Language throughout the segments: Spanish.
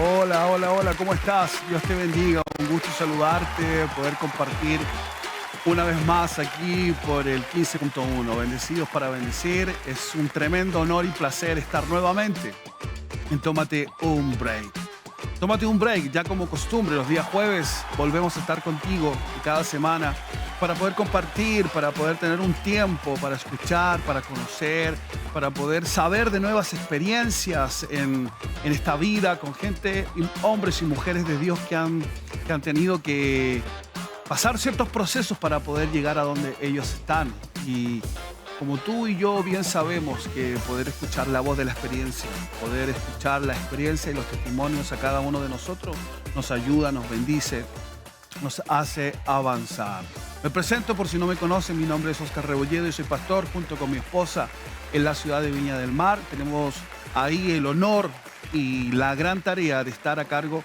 Hola, hola, hola, ¿cómo estás? Dios te bendiga, un gusto saludarte, poder compartir una vez más aquí por el 15.1. Bendecidos para bendecir. Es un tremendo honor y placer estar nuevamente en Tómate un Break. Tómate un break, ya como costumbre, los días jueves volvemos a estar contigo cada semana para poder compartir, para poder tener un tiempo para escuchar, para conocer, para poder saber de nuevas experiencias en esta vida con gente, hombres y mujeres de Dios que han tenido que pasar ciertos procesos para poder llegar a donde ellos están. Y como tú y yo bien sabemos que poder escuchar la voz de la experiencia, poder escuchar la experiencia y los testimonios a cada uno de nosotros, nos ayuda, nos bendice, nos hace avanzar. Me presento por si no me conocen, mi nombre es Oscar Rebolledo y soy pastor junto con mi esposa en la ciudad de Viña del Mar. Tenemos ahí el honor y la gran tarea de estar a cargo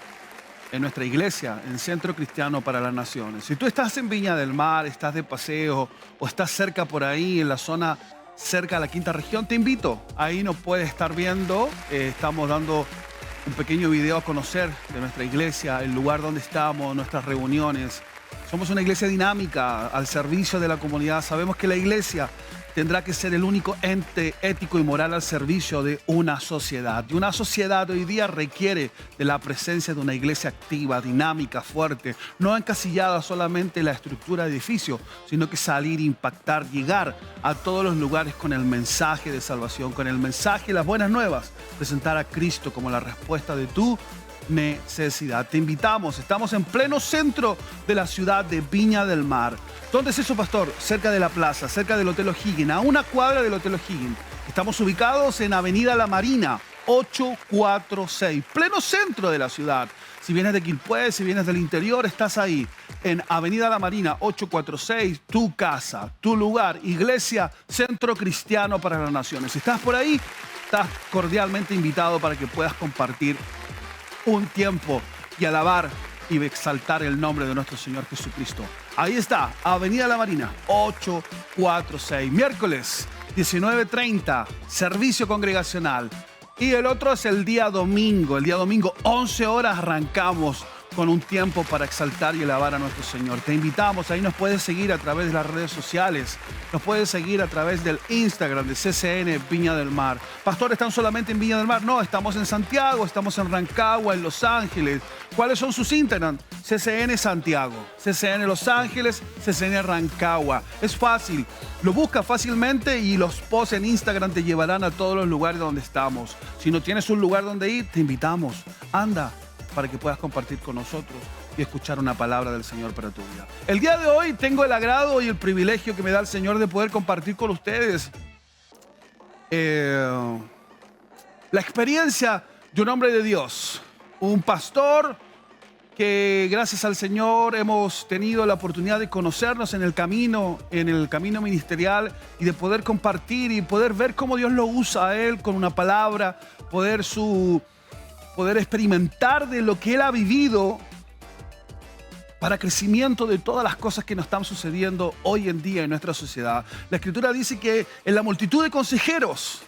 en nuestra iglesia, en Centro Cristiano para las Naciones. Si tú estás en Viña del Mar, estás de paseo o estás cerca por ahí, en la zona cerca de la quinta región, te invito. Ahí nos puedes estar viendo. Estamos dando un pequeño video a conocer de nuestra iglesia, el lugar donde estamos, nuestras reuniones. Somos una iglesia dinámica al servicio de la comunidad. Sabemos que la iglesia tendrá que ser el único ente ético y moral al servicio de una sociedad. Y una sociedad hoy día requiere de la presencia de una iglesia activa, dinámica, fuerte, no encasillada solamente en la estructura de edificio, sino que salir, impactar, llegar a todos los lugares con el mensaje de salvación, con el mensaje y las buenas nuevas, presentar a Cristo como la respuesta de tu necesidad. Te invitamos, estamos en pleno centro de la ciudad de Viña del Mar. ¿Dónde es eso, pastor? Cerca de la plaza, cerca del Hotel O'Higgins, a una cuadra del Hotel O'Higgins. Estamos ubicados en Avenida La Marina, 846, pleno centro de la ciudad. Si vienes de Quilpué, si vienes del interior, estás ahí, en Avenida La Marina, 846, tu casa, tu lugar, iglesia, Centro Cristiano para las Naciones. Si estás por ahí, estás cordialmente invitado para que puedas compartir un tiempo y alabar y exaltar el nombre de nuestro Señor Jesucristo. Ahí está, Avenida La Marina, 846. Miércoles, 19:30, servicio congregacional. Y el otro es el día domingo. El día domingo, 11 horas, arrancamos con un tiempo para exaltar y alabar a nuestro Señor. Te invitamos, ahí nos puedes seguir a través de las redes sociales, nos puedes seguir a través del Instagram de CCN Viña del Mar. Pastor, ¿están solamente en Viña del Mar? No, estamos en Santiago, estamos en Rancagua, en Los Ángeles. ¿Cuáles son sus Instagram? CCN Santiago, CCN Los Ángeles, CCN Rancagua. Es fácil, lo buscas fácilmente y los posts en Instagram te llevarán a todos los lugares donde estamos. Si no tienes un lugar donde ir, te invitamos. Anda, para que puedas compartir con nosotros y escuchar una palabra del Señor para tu vida. El día de hoy tengo el agrado y el privilegio que me da el Señor de poder compartir con ustedes la experiencia de un hombre de Dios, un pastor que gracias al Señor hemos tenido la oportunidad de conocernos en el camino ministerial y de poder compartir y poder ver cómo Dios lo usa a él con una palabra, poder experimentar de lo que él ha vivido para crecimiento de todas las cosas que nos están sucediendo hoy en día en nuestra sociedad. La Escritura dice que en la multitud de consejeros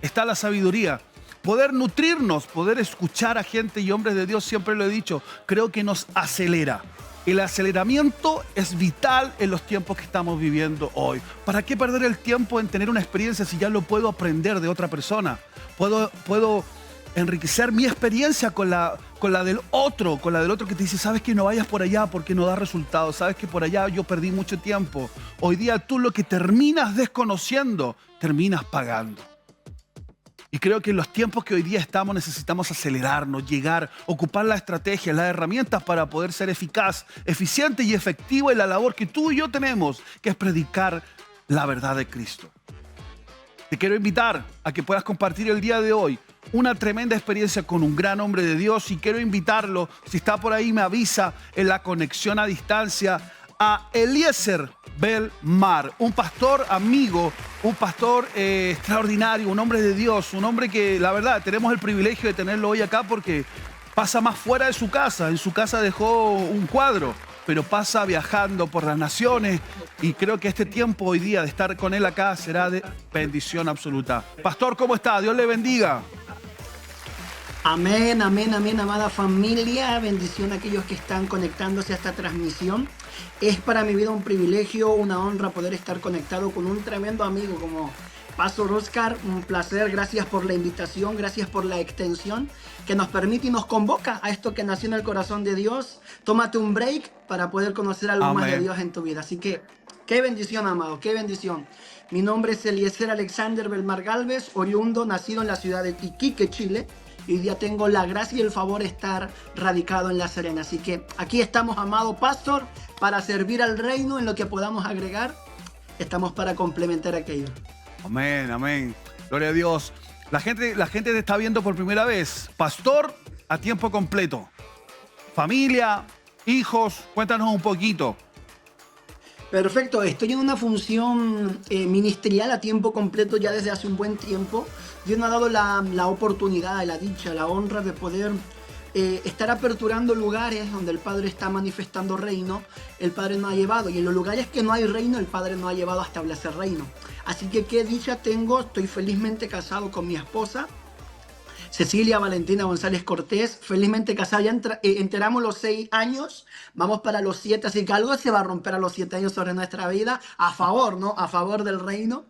está la sabiduría. Poder nutrirnos, poder escuchar a gente y hombres de Dios, siempre lo he dicho, creo que nos acelera. El aceleramiento es vital en los tiempos que estamos viviendo hoy. ¿Para qué perder el tiempo en tener una experiencia si ya lo puedo aprender de otra persona? Puedo enriquecer mi experiencia con la del otro que te dice, sabes que no vayas por allá porque no da resultados, sabes que por allá yo perdí mucho tiempo. Hoy día tú lo que terminas desconociendo, terminas pagando. Y creo que en los tiempos que hoy día estamos necesitamos acelerarnos, llegar, ocupar las estrategias, las herramientas para poder ser eficaz, eficiente y efectivo en la labor que tú y yo tenemos, que es predicar la verdad de Cristo. Te quiero invitar a que puedas compartir el día de hoy una tremenda experiencia con un gran hombre de Dios y quiero invitarlo, si está por ahí me avisa en la conexión a distancia, a Eliezer Belmar, un pastor amigo, un pastor extraordinario, un hombre de Dios, un hombre que la verdad tenemos el privilegio de tenerlo hoy acá porque pasa más fuera de su casa. En su casa dejó un cuadro, pero pasa viajando por las naciones y creo que este tiempo hoy día de estar con él acá será de bendición absoluta. Pastor, ¿cómo está? Dios le bendiga. Amén, amén, amén, amada familia. Bendición a aquellos que están conectándose a esta transmisión. Es para mi vida un privilegio, una honra poder estar conectado con un tremendo amigo como Pastor Oscar. Un placer, gracias por la invitación, gracias por la extensión que nos permite y nos convoca a esto que nació en el corazón de Dios. Tómate un break para poder conocer algo más de Amén. Dios en tu vida. Así que, qué bendición, amado, qué bendición. Mi nombre es Eliezer Alexander Belmar Galvez, oriundo, nacido en la ciudad de Iquique, Chile. Y hoy día tengo la gracia y el favor de estar radicado en La Serena. Así que aquí estamos, amado pastor, para servir al reino en lo que podamos agregar. Estamos para complementar aquello. Amén, amén. Gloria a Dios. La gente te está viendo por primera vez. Pastor a tiempo completo. Familia, hijos, cuéntanos un poquito. Perfecto, estoy en una función ministerial a tiempo completo ya desde hace un buen tiempo. Dios me ha dado la oportunidad, la dicha, la honra de poder estar aperturando lugares donde el Padre está manifestando reino. El Padre nos ha llevado, y en los lugares que no hay reino, el Padre nos ha llevado a establecer reino. Así que qué dicha tengo, estoy felizmente casado con mi esposa, Cecilia Valentina González Cortés, felizmente casada, ya enteramos los 6 años, vamos para los 7, así que algo se va a romper a los 7 años sobre nuestra vida, a favor, ¿no? A favor del reino.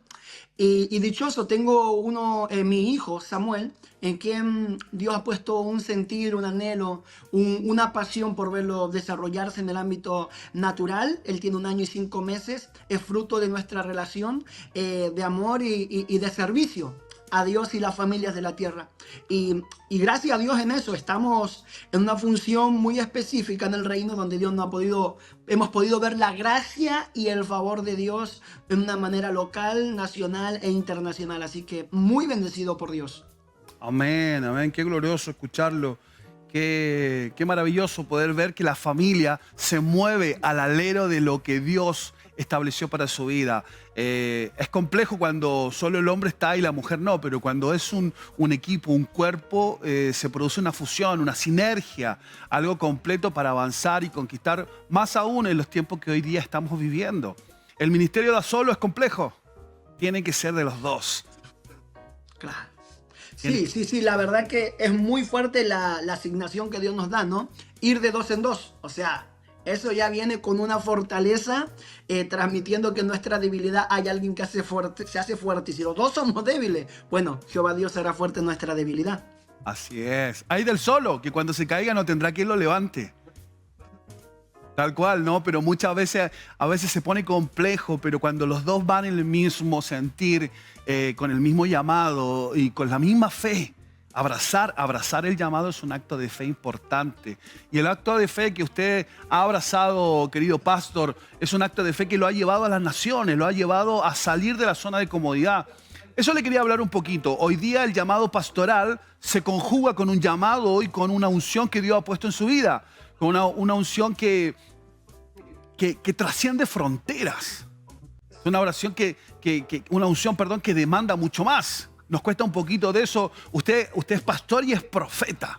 Y dichoso, tengo mi hijo Samuel, en quien Dios ha puesto un sentir, un anhelo, una pasión por verlo desarrollarse en el ámbito natural. Él tiene 1 año y 5 meses, es fruto de nuestra relación de amor y de servicio a Dios y las familias de la tierra. Y gracias a Dios en eso, estamos en una función muy específica en el reino donde Dios hemos podido ver la gracia y el favor de Dios de una manera local, nacional e internacional. Así que muy bendecido por Dios. Amén, amén. Qué glorioso escucharlo. Qué maravilloso poder ver que la familia se mueve al alero de lo que Dios estableció para su vida. Es complejo cuando solo el hombre está y la mujer no, pero cuando es un equipo, un cuerpo, se produce una fusión, una sinergia, algo completo para avanzar y conquistar, más aún en los tiempos que hoy día estamos viviendo. El ministerio da solo es complejo, tiene que ser de los dos. Claro. Sí, la verdad que es muy fuerte la asignación que Dios nos da, ¿no? Ir de 2 en 2, o sea, eso ya viene con una fortaleza, transmitiendo que en nuestra debilidad hay alguien que se hace fuerte, y si los dos somos débiles, bueno, Jehová Dios será fuerte en nuestra debilidad. Así es. Hay del solo, que cuando se caiga no tendrá quien lo levante. Tal cual, ¿no? Pero muchas veces, a veces se pone complejo, pero cuando los dos van en el mismo sentir, con el mismo llamado y con la misma fe, abrazar el llamado es un acto de fe importante. Y el acto de fe que usted ha abrazado, querido pastor, es un acto de fe que lo ha llevado a las naciones, lo ha llevado a salir de la zona de comodidad. Eso le quería hablar un poquito. Hoy día el llamado pastoral se conjuga con un llamado y con una unción que Dios ha puesto en su vida. Con una unción que trasciende fronteras. Es una oración una unción, perdón, que demanda mucho más. Nos cuesta un poquito de eso. Usted es pastor y es profeta.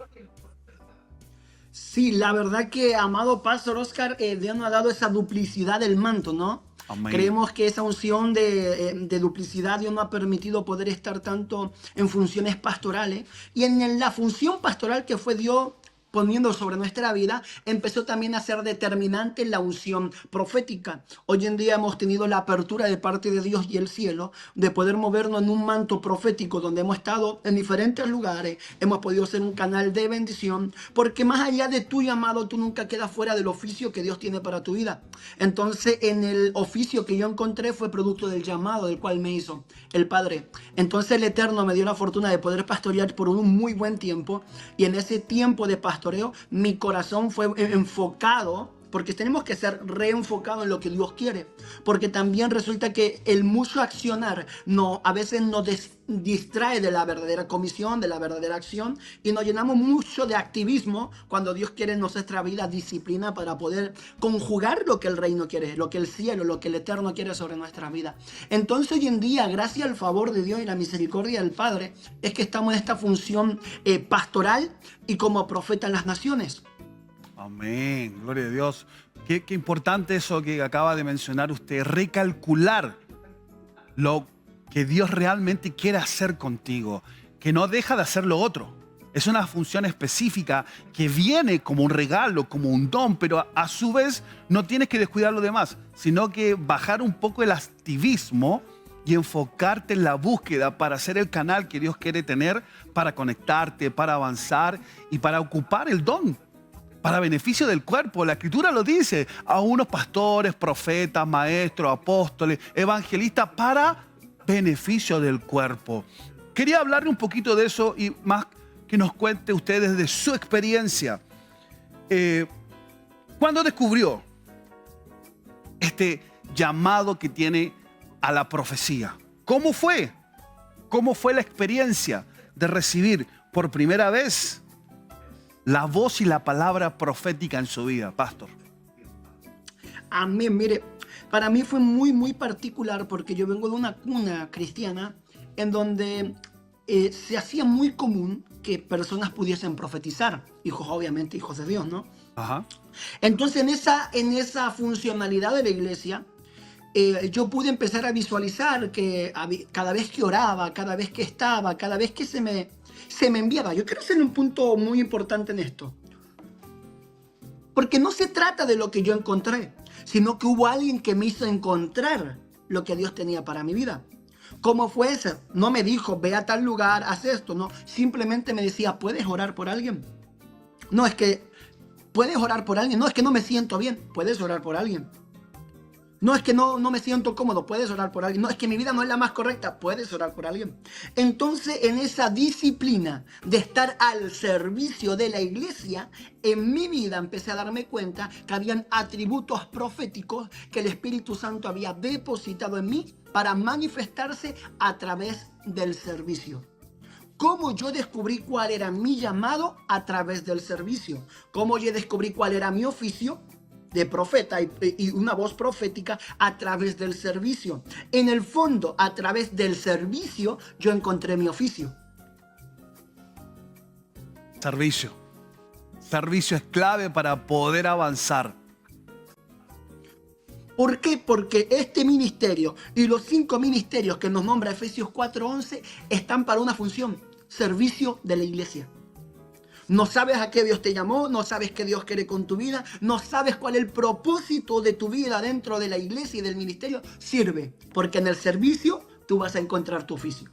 Sí, la verdad que, amado Pastor Oscar, Dios nos ha dado esa duplicidad del manto, ¿no? Amén. Creemos que esa unción de duplicidad Dios nos ha permitido poder estar tanto en funciones pastorales, y en la función pastoral que fue Dios poniendo sobre nuestra vida, empezó también a ser determinante en la unción profética. Hoy en día hemos tenido la apertura de parte de Dios y el cielo de poder movernos en un manto profético donde hemos estado en diferentes lugares, hemos podido ser un canal de bendición, porque más allá de tu llamado, tú nunca quedas fuera del oficio que Dios tiene para tu vida. Entonces, en el oficio que yo encontré fue producto del llamado del cual me hizo el Padre. Entonces, el Eterno me dio la fortuna de poder pastorear por un muy buen tiempo, y en ese tiempo de pastoreo, mi corazón fue enfocado, porque tenemos que ser reenfocados en lo que Dios quiere, porque también resulta que el mucho accionar a veces nos distrae de la verdadera comisión, de la verdadera acción, y nos llenamos mucho de activismo cuando Dios quiere en nuestra vida disciplina para poder conjugar lo que el reino quiere, lo que el cielo, lo que el Eterno quiere sobre nuestra vida. Entonces hoy en día, gracias al favor de Dios y la misericordia del Padre, es que estamos en esta función pastoral y como profeta en las naciones. Amén, gloria a Dios. Qué importante eso que acaba de mencionar usted, recalcular lo que Dios realmente quiere hacer contigo, que no deja de hacer lo otro. Es una función específica que viene como un regalo, como un don, pero a su vez no tienes que descuidar lo demás, sino que bajar un poco el activismo y enfocarte en la búsqueda para ser el canal que Dios quiere tener, para conectarte, para avanzar y para ocupar el don, para beneficio del cuerpo. La Escritura lo dice, a unos pastores, profetas, maestros, apóstoles, evangelistas, para beneficio del cuerpo. Quería hablarle un poquito de eso y más que nos cuente ustedes de su experiencia. ¿Cuándo descubrió este llamado que tiene a la profecía? ¿Cómo fue? ¿Cómo fue la experiencia de recibir por primera vez la voz y la palabra profética en su vida, pastor? Amén. Mire, para mí fue muy, muy particular porque yo vengo de una cuna cristiana en donde se hacía muy común que personas pudiesen profetizar. Hijos, obviamente, hijos de Dios, ¿no? Ajá. Entonces, en esa funcionalidad de la iglesia, yo pude empezar a visualizar que cada vez que oraba, cada vez que estaba, cada vez que se me enviaba. Yo quiero hacer un punto muy importante en esto. Porque no se trata de lo que yo encontré, sino que hubo alguien que me hizo encontrar lo que Dios tenía para mi vida. ¿Cómo fue eso? No me dijo, ve a tal lugar, haz esto, no. Simplemente me decía, ¿puedes orar por alguien? No, es que, ¿puedes orar por alguien? No, es que no me siento bien. ¿Puedes orar por alguien? No, es que no me siento cómodo. ¿Puedes orar por alguien? No, es que mi vida no es la más correcta. ¿Puedes orar por alguien? Entonces, en esa disciplina de estar al servicio de la iglesia, en mi vida empecé a darme cuenta que habían atributos proféticos que el Espíritu Santo había depositado en mí para manifestarse a través del servicio. ¿Cómo yo descubrí cuál era mi llamado? A través del servicio. ¿Cómo yo descubrí cuál era mi oficio de profeta y una voz profética? A través del servicio. En el fondo, a través del servicio, yo encontré mi oficio. Servicio. Servicio es clave para poder avanzar. ¿Por qué? Porque este ministerio y los 5 ministerios que nos nombra Efesios 4:11 están para una función: servicio de la iglesia. No sabes a qué Dios te llamó, no sabes qué Dios quiere con tu vida, no sabes cuál es el propósito de tu vida dentro de la iglesia y del ministerio. Sirve, porque en el servicio tú vas a encontrar tu oficio.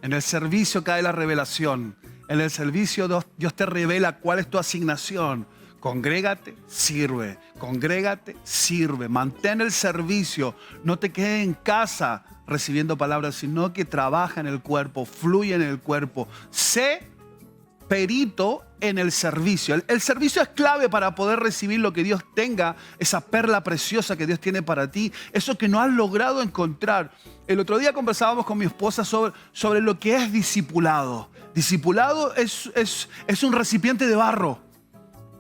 En el servicio cae la revelación. En el servicio Dios te revela cuál es tu asignación. Congrégate, sirve. Congrégate, sirve. Mantén el servicio. No te quedes en casa recibiendo palabras, sino que trabaja en el cuerpo, fluye en el cuerpo. Sé perito en el servicio. El servicio es clave para poder recibir lo que Dios tenga, esa perla preciosa que Dios tiene para ti, eso que no has logrado encontrar. El otro día conversábamos con mi esposa sobre lo que es discipulado. Discipulado es un recipiente de barro,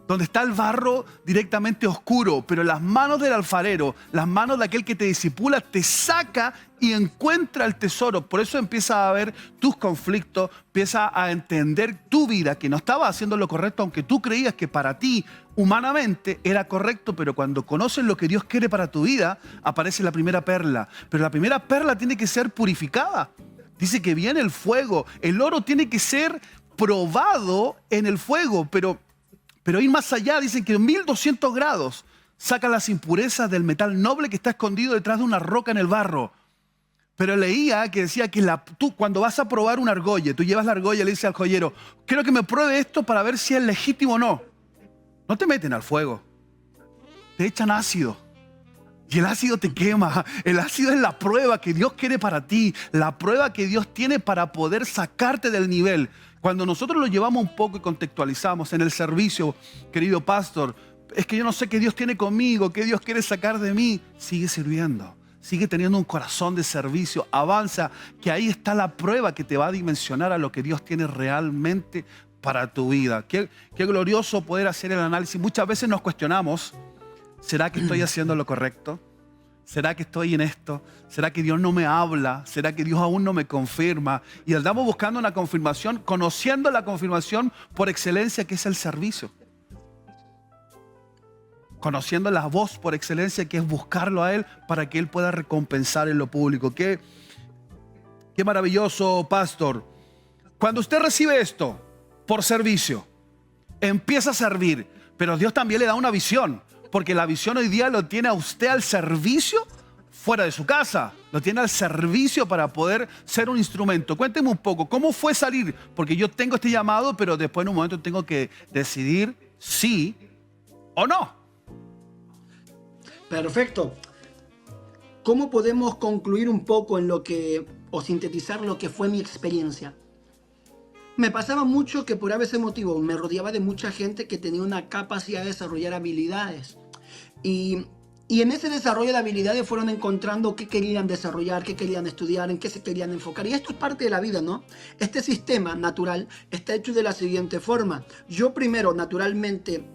donde está el barro directamente oscuro, pero las manos del alfarero, las manos de aquel que te discipula, te saca y encuentra el tesoro. Por eso empieza a ver tus conflictos, empieza a entender tu vida, que no estaba haciendo lo correcto, aunque tú creías que para ti, humanamente, era correcto, pero cuando conoces lo que Dios quiere para tu vida, aparece la primera perla. Pero la primera perla tiene que ser purificada. Dice que viene el fuego. El oro tiene que ser probado en el fuego, pero ir más allá, dicen que en 1200 grados sacan las impurezas del metal noble que está escondido detrás de una roca en el barro. Pero leía que decía que tú cuando vas a probar una argolla, tú llevas la argolla y le dices al joyero, quiero que me pruebe esto para ver si es legítimo o no. No te meten al fuego, te echan ácido. Y el ácido te quema. El ácido es la prueba que Dios quiere para ti, la prueba que Dios tiene para poder sacarte del nivel. Cuando nosotros lo llevamos un poco y contextualizamos en el servicio, querido pastor, es que yo no sé qué Dios tiene conmigo, qué Dios quiere sacar de mí. Sigue sirviendo, sigue teniendo un corazón de servicio, avanza, que ahí está la prueba que te va a dimensionar a lo que Dios tiene realmente para tu vida. Qué glorioso poder hacer el análisis. Muchas veces nos cuestionamos, ¿será que estoy haciendo lo correcto? ¿Será que estoy en esto? ¿Será que Dios no me habla? ¿Será que Dios aún no me confirma? Y andamos buscando una confirmación, conociendo la confirmación por excelencia que es el servicio. Conociendo la voz por excelencia que es buscarlo a Él para que Él pueda recompensar en lo público. Qué maravilloso, pastor. Cuando usted recibe esto, por servicio. Empieza a servir, pero Dios también le da una visión, porque la visión hoy día lo tiene a usted al servicio fuera de su casa, lo tiene al servicio para poder ser un instrumento. Cuénteme un poco, ¿cómo fue salir? Porque yo tengo este llamado, pero después en un momento tengo que decidir sí o no. Perfecto. ¿Cómo podemos concluir un poco en lo que, o sintetizar lo que fue mi experiencia? Me pasaba mucho que por ese motivo me rodeaba de mucha gente que tenía una capacidad de desarrollar habilidades. Y en ese desarrollo de habilidades fueron encontrando qué querían desarrollar, qué querían estudiar, en qué se querían enfocar. Y esto es parte de la vida, ¿no? Este sistema natural está hecho de la siguiente forma. Yo primero, naturalmente,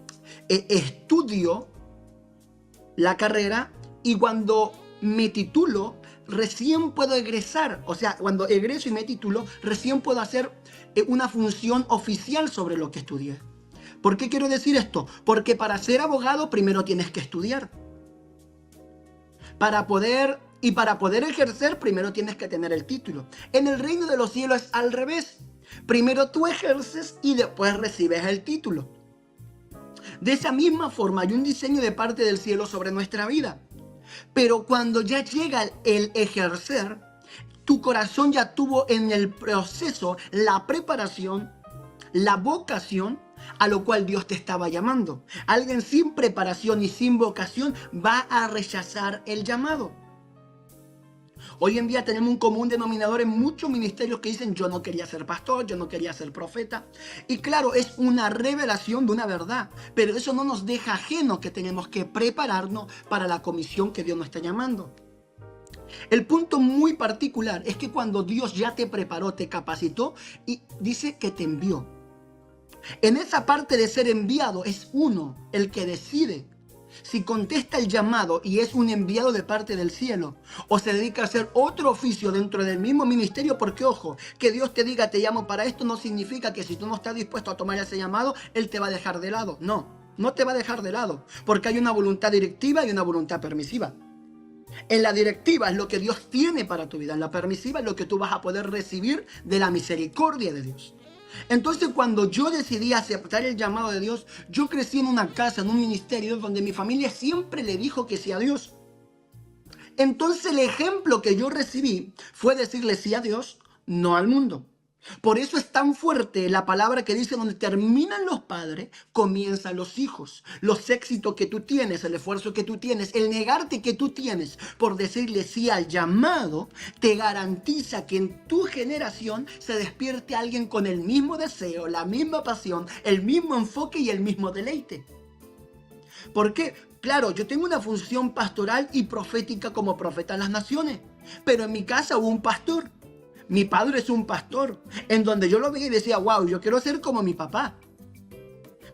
estudio la carrera y cuando me titulo, recién puedo egresar. O sea, cuando egreso y me titulo, recién puedo hacer una función oficial sobre lo que estudié. ¿Por qué quiero decir esto? Porque para ser abogado primero tienes que estudiar. Para poder ejercer, primero tienes que tener el título. En el reino de los cielos es al revés. Primero tú ejerces y después recibes el título. De esa misma forma hay un diseño de parte del cielo sobre nuestra vida. Pero cuando ya llega el ejercer, tu corazón ya tuvo en el proceso la preparación, la vocación a lo cual Dios te estaba llamando. Alguien sin preparación y sin vocación va a rechazar el llamado. Hoy en día tenemos un común denominador en muchos ministerios que dicen yo no quería ser pastor, yo no quería ser profeta. Y claro, es una revelación de una verdad, pero eso no nos deja ajenos que tenemos que prepararnos para la comisión que Dios nos está llamando. El punto muy particular es que cuando Dios ya te preparó, te capacitó y dice que te envió. En esa parte de ser enviado es uno el que decide si contesta el llamado y es un enviado de parte del cielo o se dedica a hacer otro oficio dentro del mismo ministerio, porque ojo, que Dios te diga te llamo para esto no significa que si tú no estás dispuesto a tomar ese llamado, Él te va a dejar de lado. No te va a dejar de lado, porque hay una voluntad directiva y una voluntad permisiva. En la directiva es lo que Dios tiene para tu vida, en la permisiva es lo que tú vas a poder recibir de la misericordia de Dios. Entonces cuando yo decidí aceptar el llamado de Dios, yo crecí en una casa, en un ministerio donde mi familia siempre le dijo que sí a Dios. Entonces el ejemplo que yo recibí fue decirle sí a Dios, no al mundo. Por eso es tan fuerte la palabra que dice donde terminan los padres, comienzan los hijos. Los éxitos que tú tienes, el esfuerzo que tú tienes, el negarte que tú tienes por decirle sí al llamado, te garantiza que en tu generación se despierte alguien con el mismo deseo, la misma pasión, el mismo enfoque y el mismo deleite. ¿Por qué? Claro, yo tengo una función pastoral y profética como profeta en las naciones, pero en mi casa hubo un pastor. Mi padre es un pastor, en donde yo lo veía y decía, wow, yo quiero ser como mi papá.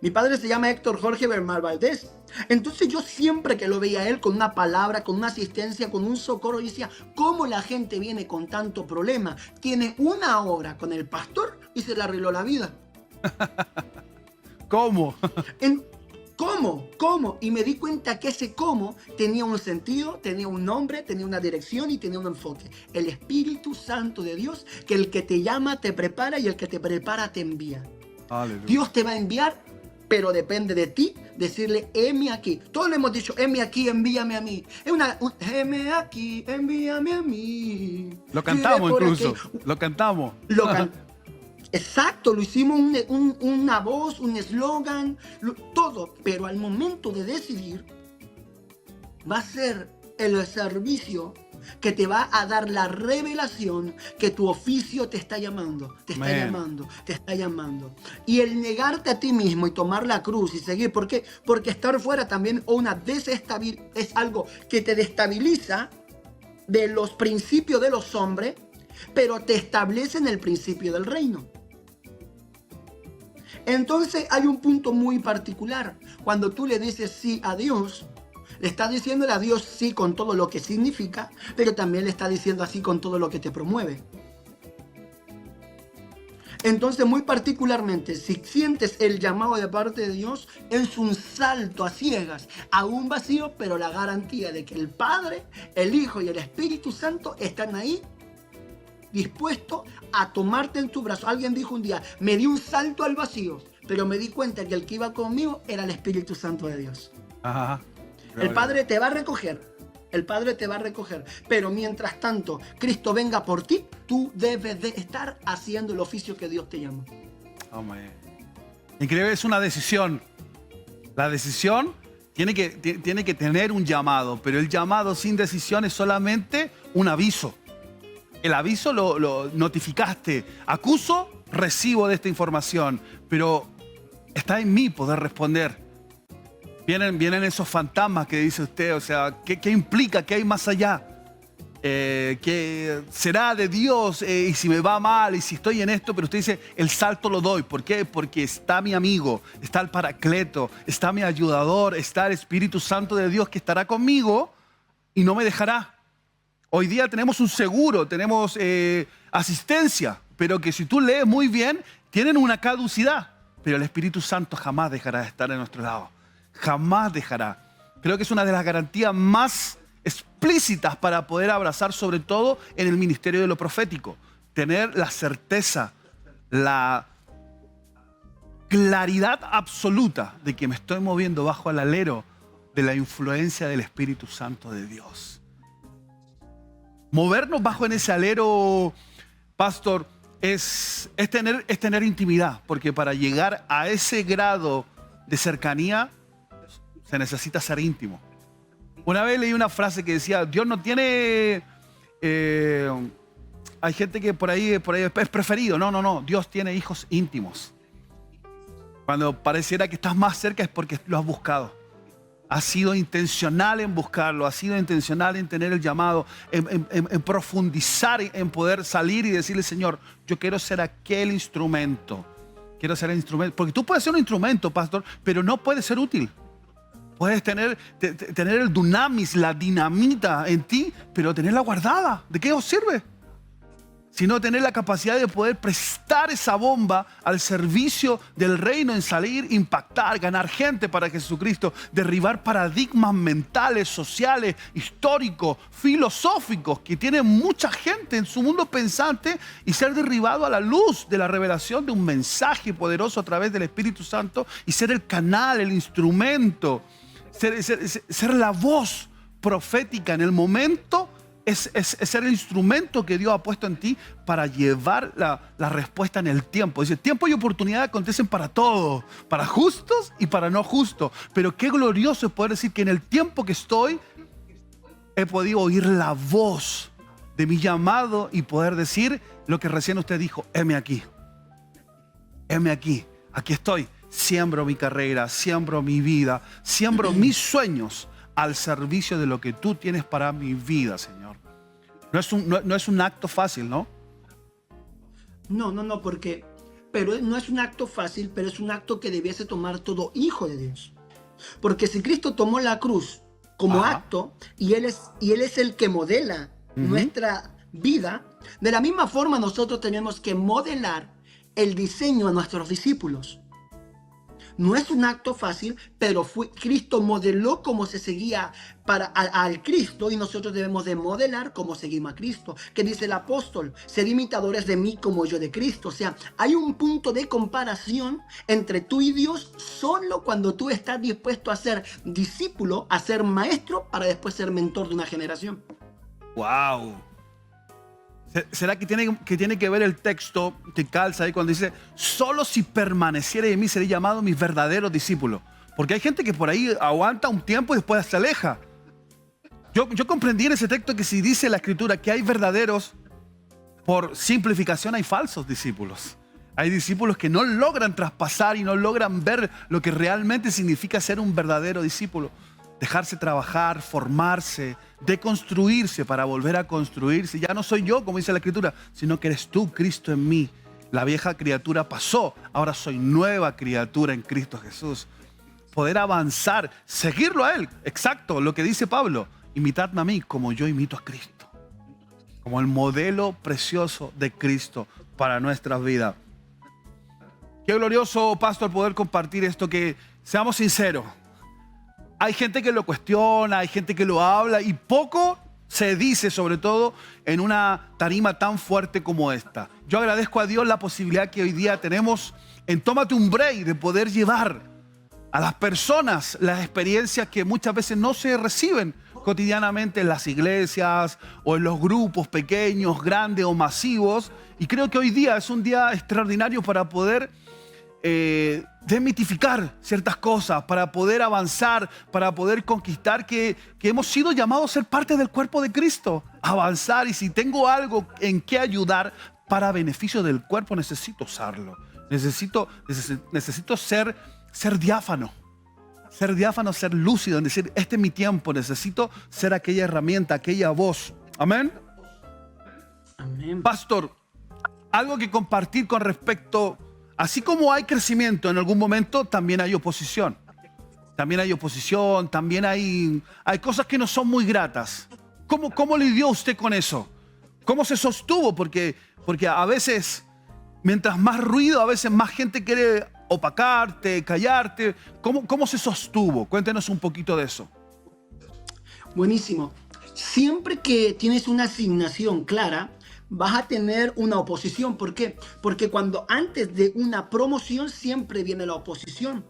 Mi padre se llama Héctor Jorge Bernal Valdés. Entonces yo siempre que lo veía a él con una palabra, con una asistencia, con un socorro, yo decía, ¿cómo la gente viene con tanto problema? Tiene una hora con el pastor y se le arregló la vida. ¿Cómo? ¿Cómo? Y me di cuenta que ese cómo tenía un sentido, tenía un nombre, tenía una dirección y tenía un enfoque. El Espíritu Santo de Dios, que el que te llama te prepara y el que te prepara te envía. Aleluya. Dios te va a enviar, pero depende de ti decirle, heme aquí. Todos le hemos dicho, heme aquí, envíame a mí. Es heme aquí, envíame a mí. Lo cantamos incluso, lo cantamos. Exacto, lo hicimos una voz, un eslogan, todo. Pero al momento de decidir, va a ser el servicio que te va a dar la revelación que tu oficio te está llamando, te está llamando. Y el negarte a ti mismo y tomar la cruz y seguir, ¿por qué? Porque estar fuera también es algo que te destabiliza de los principios de los hombres, pero te establece en el principio del reino. Entonces hay un punto muy particular. Cuando tú le dices sí a Dios, le estás diciéndole a Dios sí con todo lo que significa, pero también le estás diciendo así con todo lo que te promueve. Entonces, muy particularmente, si sientes el llamado de parte de Dios, es un salto a ciegas, a un vacío, pero la garantía de que el Padre, el Hijo y el Espíritu Santo están ahí dispuesto a tomarte en tu brazo. Alguien dijo un día, me di un salto al vacío, pero me di cuenta que el que iba conmigo era el Espíritu Santo de Dios. Ajá. El Padre te va a recoger. El Padre te va a recoger. Pero mientras tanto, Cristo venga por ti, tú debes de estar haciendo el oficio que Dios te llama. Amén. Increíble, es una decisión. La decisión tiene que tener un llamado, pero el llamado sin decisión es solamente un aviso. El aviso lo notificaste. Acuso, recibo de esta información, pero está en mí poder responder. Vienen esos fantasmas que dice usted, o sea, ¿qué implica? ¿Qué hay más allá? ¿Qué será de Dios? Y si me va mal, y si estoy en esto, pero usted dice, el salto lo doy. ¿Por qué? Porque está mi amigo, está el Paracleto, está mi ayudador, está el Espíritu Santo de Dios que estará conmigo y no me dejará. Hoy día tenemos un seguro, tenemos asistencia, pero que si tú lees muy bien, tienen una caducidad. Pero el Espíritu Santo jamás dejará de estar en nuestro lado. Jamás dejará. Creo que es una de las garantías más explícitas para poder abrazar, sobre todo en el ministerio de lo profético. Tener la certeza, la claridad absoluta de que me estoy moviendo bajo el alero de la influencia del Espíritu Santo de Dios. Movernos bajo en ese alero, pastor, es tener intimidad, porque para llegar a ese grado de cercanía se necesita ser íntimo. Una vez leí una frase que decía, Dios no tiene... hay gente que por ahí es preferido. No. Dios tiene hijos íntimos. Cuando pareciera que estás más cerca es porque lo has buscado. Has sido intencional en buscarlo, has sido intencional en tener el llamado, en profundizar, en poder salir y decirle, Señor, yo quiero ser aquel instrumento. Quiero ser el instrumento. Porque tú puedes ser un instrumento, pastor, pero no puedes ser útil. Puedes tener el dunamis, la dinamita en ti, pero tenerla guardada. ¿De qué os sirve? Sino tener la capacidad de poder prestar esa bomba al servicio del reino, en salir, impactar, ganar gente para Jesucristo, derribar paradigmas mentales, sociales, históricos, filosóficos que tiene mucha gente en su mundo pensante y ser derribado a la luz de la revelación de un mensaje poderoso a través del Espíritu Santo y ser el canal, el instrumento, ser la voz profética en el momento. Es ser el instrumento que Dios ha puesto en ti para llevar la respuesta en el tiempo. Dice, tiempo y oportunidad acontecen para todos, para justos y para no justos. Pero qué glorioso es poder decir que en el tiempo que estoy, he podido oír la voz de mi llamado y poder decir lo que recién usted dijo, heme aquí, aquí estoy. Siembro mi carrera, siembro mi vida, siembro mis sueños al servicio de lo que tú tienes para mi vida, Señor. No es un acto fácil, ¿no? No, porque... Pero no es un acto fácil, pero es un acto que debiese tomar todo hijo de Dios. Porque si Cristo tomó la cruz como acto, y Él es el que modela nuestra vida, de la misma forma nosotros tenemos que modelar el diseño a nuestros discípulos. No es un acto fácil, pero Cristo modeló cómo se seguía al Cristo y nosotros debemos de modelar cómo seguimos a Cristo. Que dice el apóstol, ser imitadores de mí como yo de Cristo. O sea, hay un punto de comparación entre tú y Dios solo cuando tú estás dispuesto a ser discípulo, a ser maestro, para después ser mentor de una generación. ¡Wow! ¿Será que tiene que ver el texto que calza ahí cuando dice, solo si permaneciere en mí seré llamado mis verdaderos discípulos? Porque hay gente que por ahí aguanta un tiempo y después se aleja. Yo comprendí en ese texto que si dice la Escritura que hay verdaderos, por simplificación hay falsos discípulos. Hay discípulos que no logran traspasar y no logran ver lo que realmente significa ser un verdadero discípulo. Dejarse trabajar, formarse, deconstruirse para volver a construirse. Ya no soy yo, como dice la Escritura, sino que eres tú, Cristo en mí. La vieja criatura pasó, ahora soy nueva criatura en Cristo Jesús. Poder avanzar, seguirlo a Él. Exacto, lo que dice Pablo. Imitadme a mí como yo imito a Cristo. Como el modelo precioso de Cristo para nuestras vidas. Qué glorioso, pastor, poder compartir esto, que seamos sinceros. Hay gente que lo cuestiona, hay gente que lo habla y poco se dice sobre todo en una tarima tan fuerte como esta. Yo agradezco a Dios la posibilidad que hoy día tenemos en Tómate un Break de poder llevar a las personas las experiencias que muchas veces no se reciben cotidianamente en las iglesias o en los grupos pequeños, grandes o masivos. Y creo que hoy día es un día extraordinario para poder desmitificar ciertas cosas, para poder avanzar, para poder conquistar que hemos sido llamados a ser parte del cuerpo de Cristo, avanzar, y si tengo algo en que ayudar para beneficio del cuerpo, necesito usarlo. Necesito ser diáfano, ser lúcido, en decir, este es mi tiempo, necesito ser aquella herramienta, aquella voz. Amén. Amén. Pastor, algo que compartir con respecto. Así como hay crecimiento en algún momento, también hay oposición. También hay cosas que no son muy gratas. ¿Cómo lidió usted con eso? ¿Cómo se sostuvo? Porque a veces, mientras más ruido, a veces más gente quiere opacarte, callarte. ¿Cómo se sostuvo? Cuéntenos un poquito de eso. Buenísimo. Siempre que tienes una asignación clara, vas a tener una oposición. ¿Por qué? Porque cuando antes de una promoción siempre viene la oposición.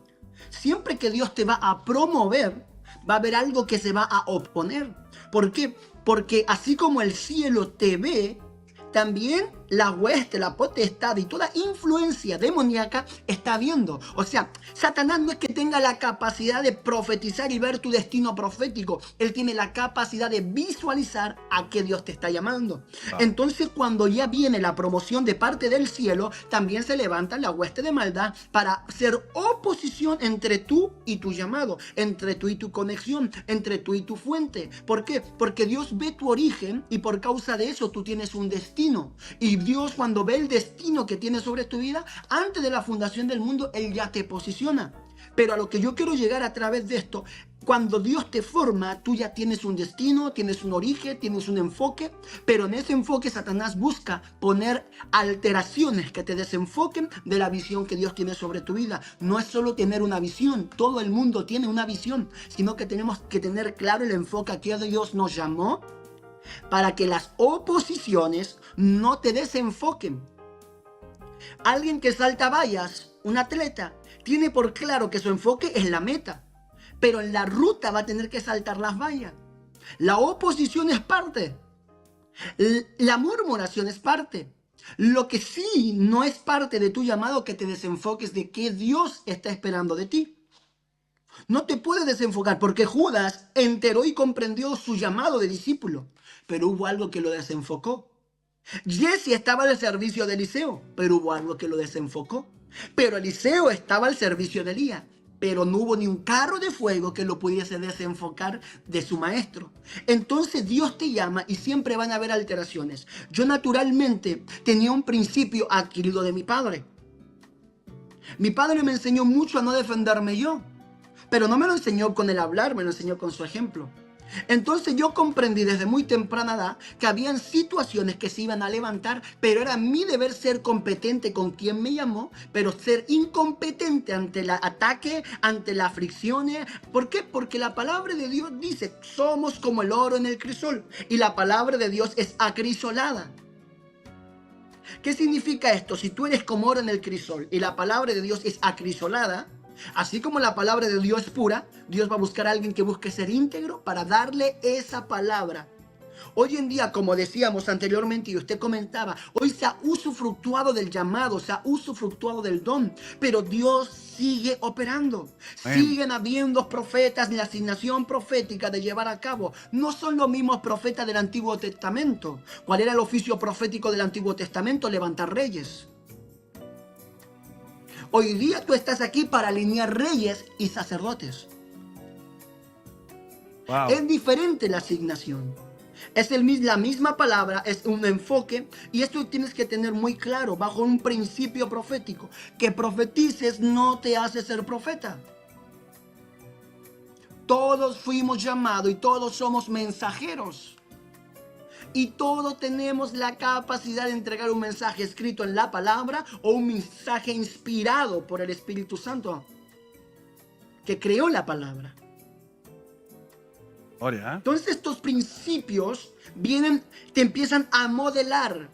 Siempre que Dios te va a promover, va a haber algo que se va a oponer. ¿Por qué? Porque así como el cielo te ve, también la hueste, la potestad y toda influencia demoníaca está viendo. O sea, Satanás no es que tenga la capacidad de profetizar y ver tu destino profético. Él tiene la capacidad de visualizar a qué Dios te está llamando. Entonces, cuando ya viene la promoción de parte del cielo, también se levanta la hueste de maldad para hacer oposición entre tú y tu llamado, entre tú y tu conexión, entre tú y tu fuente. ¿Por qué? Porque Dios ve tu origen y por causa de eso tú tienes un destino. Y Dios, cuando ve el destino que tiene sobre tu vida, antes de la fundación del mundo, Él ya te posiciona. Pero a lo que yo quiero llegar a través de esto, cuando Dios te forma, tú ya tienes un destino, tienes un origen, tienes un enfoque, pero en ese enfoque Satanás busca poner alteraciones que te desenfoquen de la visión que Dios tiene sobre tu vida. No es solo tener una visión, todo el mundo tiene una visión, sino que tenemos que tener claro el enfoque a que Dios nos llamó, para que las oposiciones no te desenfoquen. Alguien que salta vallas, un atleta, tiene por claro que su enfoque es la meta, pero en la ruta va a tener que saltar las vallas. La oposición es parte. La murmuración es parte. Lo que sí no es parte de tu llamado, que te desenfoques de qué Dios está esperando de ti. No te puedes desenfocar, porque Judas enteró y comprendió su llamado de discípulo, pero hubo algo que lo desenfocó. Jesse estaba al servicio de Eliseo, pero hubo algo que lo desenfocó. Pero Eliseo estaba al servicio de Elías, pero no hubo ni un carro de fuego que lo pudiese desenfocar de su maestro. Entonces Dios te llama y siempre van a haber alteraciones. Yo naturalmente tenía un principio adquirido de mi padre. Mi padre me enseñó mucho a no defenderme yo, pero no me lo enseñó con el hablar, me lo enseñó con su ejemplo. Entonces yo comprendí desde muy temprana edad que habían situaciones que se iban a levantar, pero era mi deber ser competente con quien me llamó, pero ser incompetente ante el ataque, ante las fricciones. ¿Por qué? Porque la palabra de Dios dice, somos como el oro en el crisol, y la palabra de Dios es acrisolada. ¿Qué significa esto? Si tú eres como oro en el crisol y la palabra de Dios es acrisolada, así como la palabra de Dios es pura, Dios va a buscar a alguien que busque ser íntegro para darle esa palabra. Hoy en día, como decíamos anteriormente y usted comentaba, hoy se ha usufructuado del llamado, se ha usufructuado del don, pero Dios sigue operando. Amén. Siguen habiendo profetas, la asignación profética de llevar a cabo. No son los mismos profetas del Antiguo Testamento. ¿Cuál era el oficio profético del Antiguo Testamento? Levantar reyes. Hoy día tú estás aquí para alinear reyes y sacerdotes. Wow. Es diferente la asignación. Es la misma palabra, es un enfoque, y esto tienes que tener muy claro bajo un principio profético. Que profetices no te hace ser profeta. Todos fuimos llamados y todos somos mensajeros. Y todos tenemos la capacidad de entregar un mensaje escrito en la palabra o un mensaje inspirado por el Espíritu Santo que creó la palabra. Gloria, ¿eh? Entonces estos principios vienen, te empiezan a modelar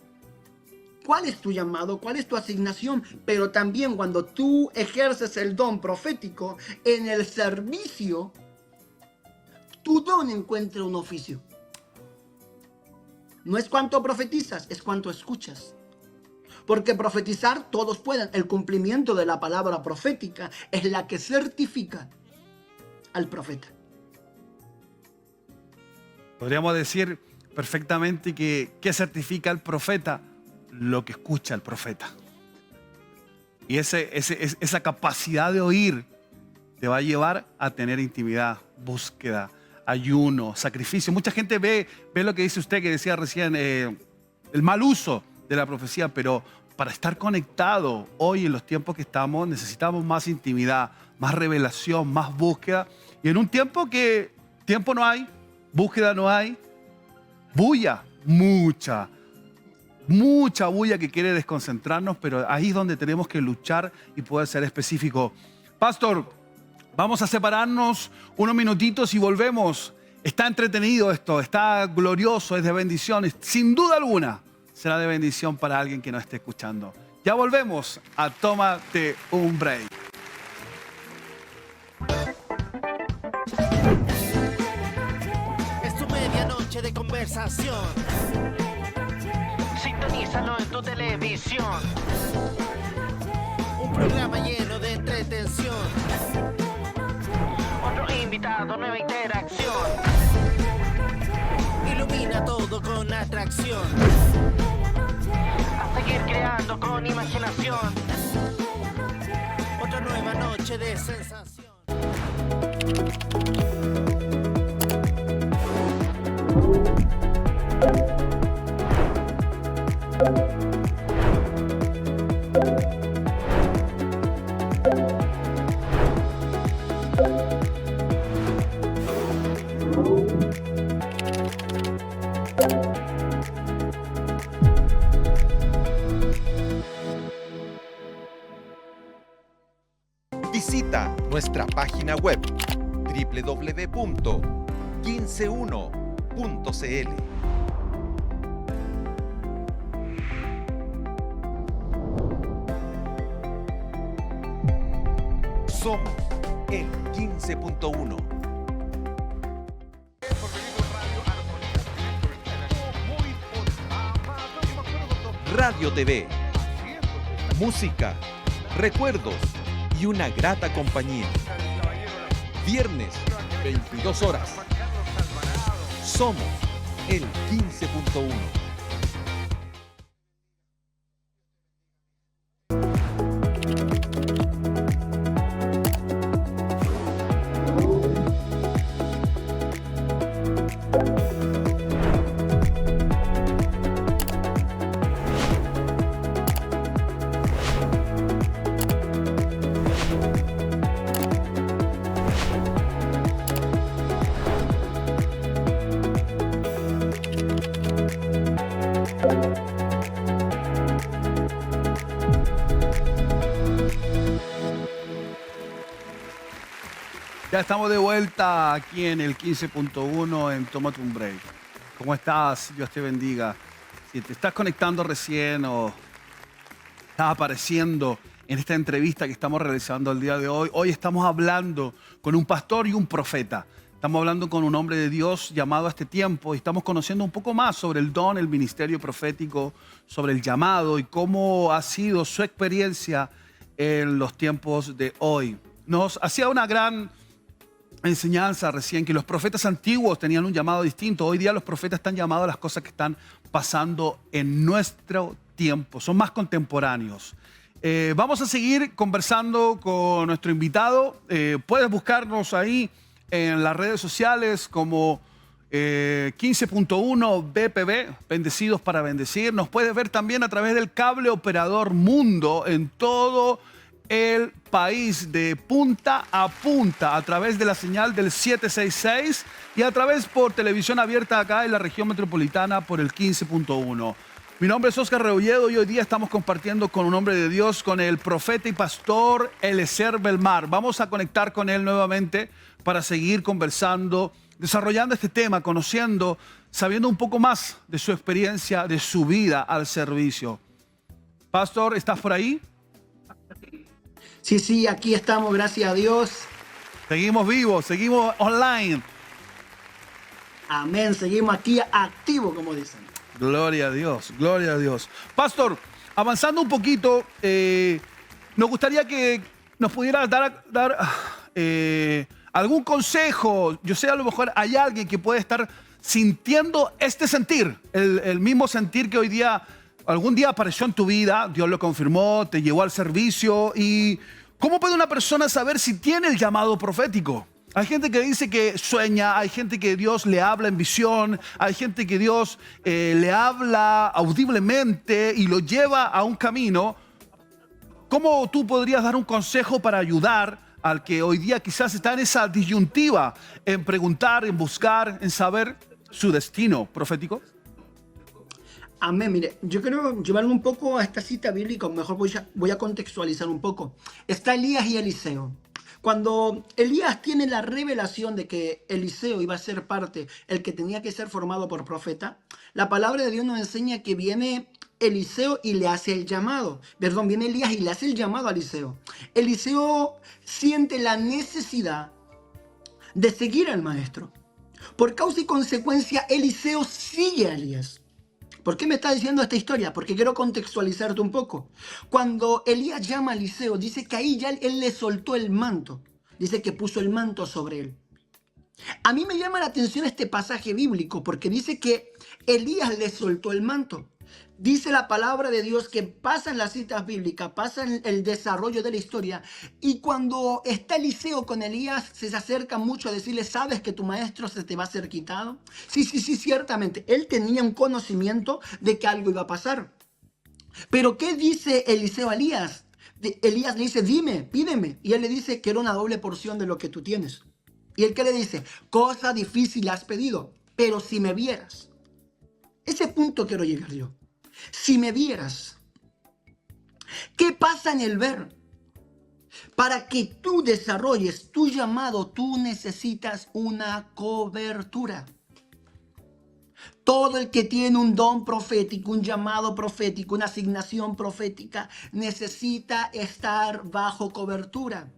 cuál es tu llamado, cuál es tu asignación, pero también cuando tú ejerces el don profético en el servicio, tu don encuentra un oficio. No es cuánto profetizas, es cuánto escuchas. Porque profetizar todos pueden. El cumplimiento de la palabra profética es la que certifica al profeta. Podríamos decir perfectamente que ¿qué certifica al profeta? Lo que escucha el profeta. Y esa capacidad de oír te va a llevar a tener intimidad, búsqueda, ayuno, sacrificio. Mucha gente ve lo que dice usted, que decía recién, el mal uso de la profecía, pero para estar conectado hoy en los tiempos que estamos necesitamos más intimidad, más revelación, más búsqueda. Y en un tiempo que tiempo no hay, búsqueda no hay, bulla, mucha bulla que quiere desconcentrarnos, pero ahí es donde tenemos que luchar y poder ser específico. Pastor, vamos a separarnos unos minutitos y volvemos. Está entretenido esto, está glorioso, es de bendición. Sin duda alguna será de bendición para alguien que nos esté escuchando. Ya volvemos a Tómate un Break. Es tu medianoche de conversación. Sintonízalo en tu televisión. Un programa lleno de entretención. Otro invitado, nueva interacción. Ilumina todo con atracción. A seguir creando con imaginación. Otra nueva noche de sensación. Visita nuestra página web www.151.cl. Somos el 15.1. Radio TV, música, recuerdos y una grata compañía. Viernes, 22 horas. Somos el 15.1. Ya estamos de vuelta aquí en el 15.1 en Tómate un Break. ¿Cómo estás? Dios te bendiga. Si te estás conectando recién o estás apareciendo en esta entrevista que estamos realizando el día de hoy, hoy estamos hablando con un pastor y un profeta. Estamos hablando con un hombre de Dios llamado a este tiempo y estamos conociendo un poco más sobre el don, el ministerio profético, sobre el llamado y cómo ha sido su experiencia en los tiempos de hoy. Nos hacía una gran enseñanza recién que los profetas antiguos tenían un llamado distinto. Hoy día los profetas están llamados a las cosas que están pasando en nuestro tiempo. Son más contemporáneos. Vamos a seguir conversando con nuestro invitado. Puedes buscarnos ahí en las redes sociales como 15.1 BPB, Bendecidos para Bendecir. Nos puedes ver también a través del cable operador Mundo en todo el país de punta a través de la señal del 766 y a través por televisión abierta acá en la región metropolitana por el 15.1. Mi nombre es Oscar Rebolledo y hoy día estamos compartiendo con un hombre de Dios, con el profeta y pastor Eliezer Belmar. Vamos a conectar con él nuevamente para seguir conversando desarrollando este tema, conociendo, sabiendo un poco más de su experiencia, de su vida al servicio. Pastor, ¿estás por ahí? Sí, aquí estamos, gracias a Dios. Seguimos vivos, seguimos online. Amén, seguimos aquí activos, como dicen. Gloria a Dios, gloria a Dios. Pastor, avanzando un poquito, nos gustaría que nos pudiera dar algún consejo. Yo sé, a lo mejor hay alguien que puede estar sintiendo este sentir, el mismo sentir que hoy día, algún día apareció en tu vida, Dios lo confirmó, te llevó al servicio. ¿Y cómo puede una persona saber si tiene el llamado profético? Hay gente que dice que sueña, hay gente que Dios le habla en visión, hay gente que Dios le habla audiblemente y lo lleva a un camino. ¿Cómo tú podrías dar un consejo para ayudar al que hoy día quizás está en esa disyuntiva en preguntar, en buscar, en saber su destino profético? Amén. Mire, yo quiero llevarlo un poco a esta cita bíblica, mejor voy a contextualizar un poco. Está Elías y Eliseo. Cuando Elías tiene la revelación de que Eliseo iba a ser parte, el que tenía que ser formado por profeta, la palabra de Dios nos enseña que viene Eliseo y le hace el llamado. Perdón, viene Elías y le hace el llamado a Eliseo. Eliseo siente la necesidad de seguir al maestro. Por causa y consecuencia, Eliseo sigue a Elías. ¿Por qué me está diciendo esta historia? Porque quiero contextualizarte un poco. Cuando Elías llama a Eliseo, dice que ahí ya él le soltó el manto. Dice que puso el manto sobre él. A mí me llama la atención este pasaje bíblico porque dice que Elías le soltó el manto. Dice la palabra de Dios que pasan las citas bíblicas, pasan el desarrollo de la historia. Y cuando está Eliseo con Elías, se acerca mucho a decirle, ¿sabes que tu maestro se te va a ser quitado? Sí, ciertamente. Él tenía un conocimiento de que algo iba a pasar. Pero ¿qué dice Eliseo a Elías? Elías le dice, dime, pídeme. Y él le dice, quiero una doble porción de lo que tú tienes. Y él, ¿qué le dice? Cosa difícil has pedido, pero si me vieras. Ese punto quiero llegar yo. Si me vieras, ¿qué pasa en el ver? Para que tú desarrolles tu llamado, tú necesitas una cobertura. Todo el que tiene un don profético, un llamado profético, una asignación profética, necesita estar bajo cobertura.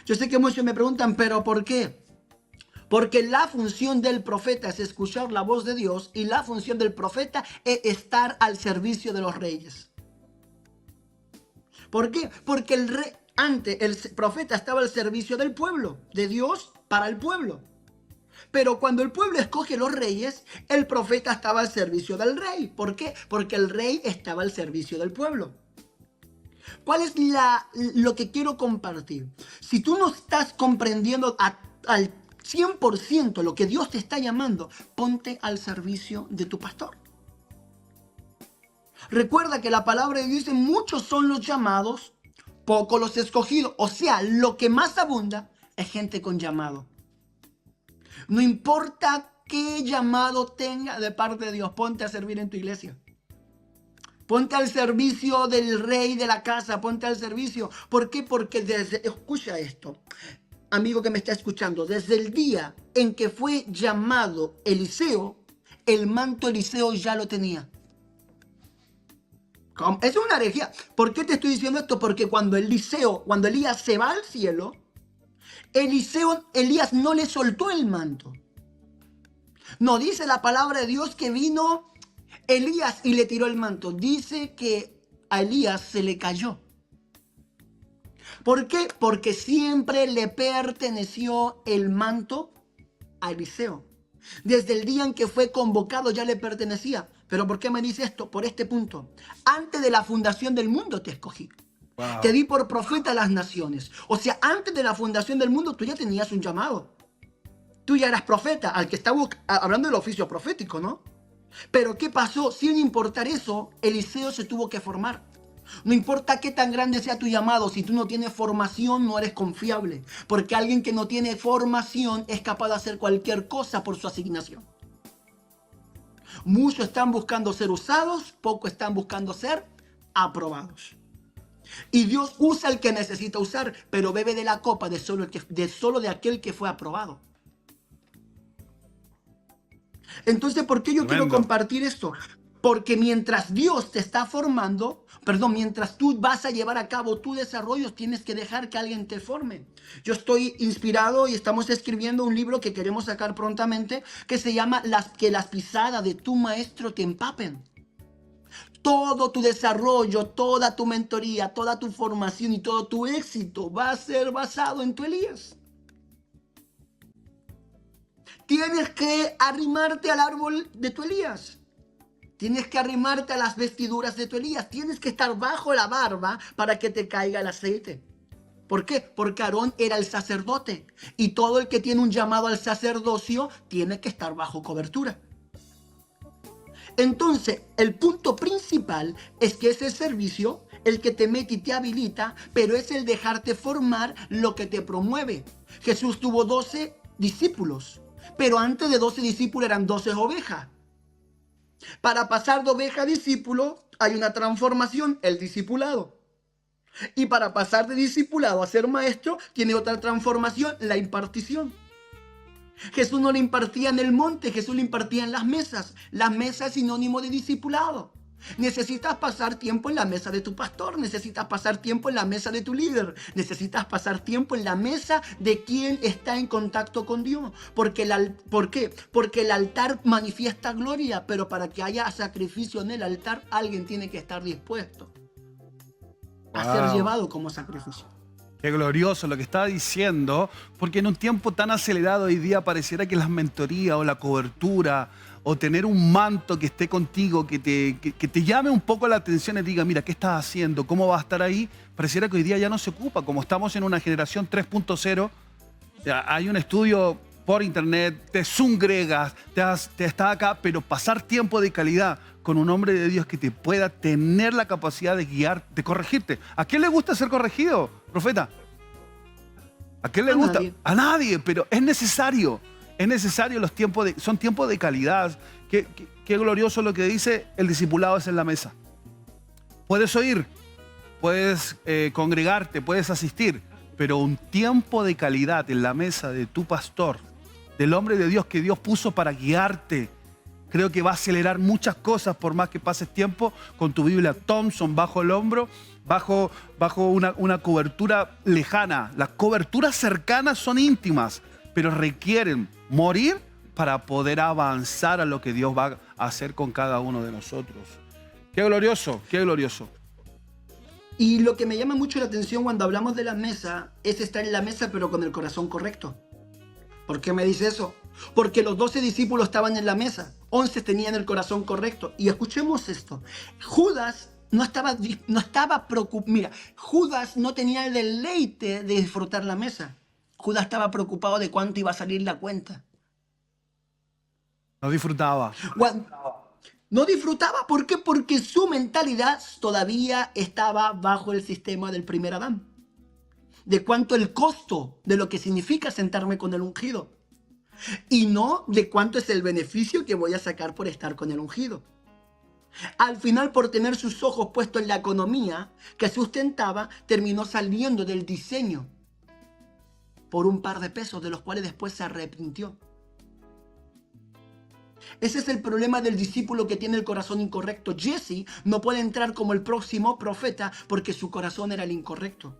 Yo sé que muchos me preguntan, ¿pero por qué? Porque la función del profeta es escuchar la voz de Dios y la función del profeta es estar al servicio de los reyes. ¿Por qué? Porque antes el profeta estaba al servicio del pueblo, de Dios para el pueblo. Pero cuando el pueblo escoge los reyes, el profeta estaba al servicio del rey. ¿Por qué? Porque el rey estaba al servicio del pueblo. ¿Cuál es lo que quiero compartir? Si tú no estás comprendiendo al 100% lo que Dios te está llamando, ponte al servicio de tu pastor. Recuerda que la palabra de Dios dice, muchos son los llamados, pocos los escogidos. O sea, lo que más abunda es gente con llamado. No importa qué llamado tenga de parte de Dios, ponte a servir en tu iglesia. Ponte al servicio del rey de la casa, ponte al servicio. ¿Por qué? Porque escucha esto. Amigo que me está escuchando, desde el día en que fue llamado Eliseo, el manto Eliseo ya lo tenía. Es una herejía. ¿Por qué te estoy diciendo esto? Porque cuando Elías se va al cielo, Elías no le soltó el manto. No dice la palabra de Dios que vino Elías y le tiró el manto. Dice que a Elías se le cayó. ¿Por qué? Porque siempre le perteneció el manto a Eliseo. Desde el día en que fue convocado ya le pertenecía. ¿Pero por qué me dice esto? Por este punto. Antes de la fundación del mundo te escogí. Wow. Te di por profeta a las naciones. O sea, antes de la fundación del mundo tú ya tenías un llamado. Tú ya eras profeta, al que está hablando del oficio profético, ¿no? Pero ¿qué pasó? Sin importar eso, Eliseo se tuvo que formar. No importa qué tan grande sea tu llamado, si tú no tienes formación, no eres confiable. Porque alguien que no tiene formación es capaz de hacer cualquier cosa por su asignación. Muchos están buscando ser usados, pocos están buscando ser aprobados. Y Dios usa al que necesita usar, pero bebe de la copa de solo de aquel que fue aprobado. Entonces, ¿por qué yo quiero Tremendo. compartir esto? Porque mientras Dios te está formando, mientras tú vas a llevar a cabo tu desarrollo, tienes que dejar que alguien te forme. Yo estoy inspirado y estamos escribiendo un libro que queremos sacar prontamente que se llama Que las pisadas de tu maestro te empapen. Todo tu desarrollo, toda tu mentoría, toda tu formación y todo tu éxito va a ser basado en tu Elías. Tienes que arrimarte al árbol de tu Elías. Tienes que arrimarte a las vestiduras de tu Elías. Tienes que estar bajo la barba para que te caiga el aceite. ¿Por qué? Porque Aarón era el sacerdote. Y todo el que tiene un llamado al sacerdocio tiene que estar bajo cobertura. Entonces, el punto principal es que es el servicio el que te mete y te habilita, pero es el dejarte formar lo que te promueve. Jesús tuvo 12 discípulos, pero antes de 12 discípulos eran 12 ovejas. Para pasar de oveja a discípulo hay una transformación, el discipulado. Y para pasar de discipulado a ser maestro tiene otra transformación, la impartición. Jesús no le impartía en el monte, Jesús le impartía en las mesas. La mesa es sinónimo de discipulado. Necesitas pasar tiempo en la mesa de tu pastor, necesitas pasar tiempo en la mesa de tu líder, necesitas pasar tiempo en la mesa de quien está en contacto con Dios. ¿Por qué? Porque el altar manifiesta gloria, pero para que haya sacrificio en el altar, alguien tiene que estar dispuesto a ser Wow. llevado como sacrificio. Qué glorioso lo que está diciendo, porque en un tiempo tan acelerado hoy día pareciera que las mentorías o la cobertura o tener un manto que esté contigo, que te llame un poco la atención y te diga, mira, ¿qué estás haciendo? ¿Cómo vas a estar ahí? Pareciera que hoy día ya no se ocupa, como estamos en una generación 3.0. Hay un estudio por internet, te zungregas, te está acá, pero pasar tiempo de calidad con un hombre de Dios que te pueda tener la capacidad de guiar, de corregirte. ¿A quién le gusta ser corregido, profeta? ¿A quién le A gusta? nadie. A nadie, pero es necesario. Es necesario los tiempos son tiempos de calidad. Qué glorioso lo que dice el discipulado es en la mesa. Puedes oír, puedes congregarte, puedes asistir, pero un tiempo de calidad en la mesa de tu pastor, del hombre de Dios que Dios puso para guiarte, creo que va a acelerar muchas cosas por más que pases tiempo con tu Biblia Thompson bajo el hombro, bajo una cobertura lejana. Las coberturas cercanas son íntimas, pero requieren morir para poder avanzar a lo que Dios va a hacer con cada uno de nosotros. Qué glorioso, qué glorioso. Y lo que me llama mucho la atención cuando hablamos de la mesa es estar en la mesa pero con el corazón correcto. ¿Por qué me dice eso? Porque los 12 discípulos estaban en la mesa, 11 tenían el corazón correcto. Y escuchemos esto, Judas no estaba preocupado, mira, Judas no tenía el deleite de disfrutar la mesa. Judas estaba preocupado de cuánto iba a salir la cuenta. No disfrutaba. No disfrutaba, ¿por qué? Porque su mentalidad todavía estaba bajo el sistema del primer Adán. De cuánto el costo de lo que significa sentarme con el ungido. Y no de cuánto es el beneficio que voy a sacar por estar con el ungido. Al final, por tener sus ojos puestos en la economía que sustentaba, terminó saliendo del diseño por un par de pesos, de los cuales después se arrepintió. Ese es el problema del discípulo que tiene el corazón incorrecto. Jesse no puede entrar como el próximo profeta porque su corazón era el incorrecto.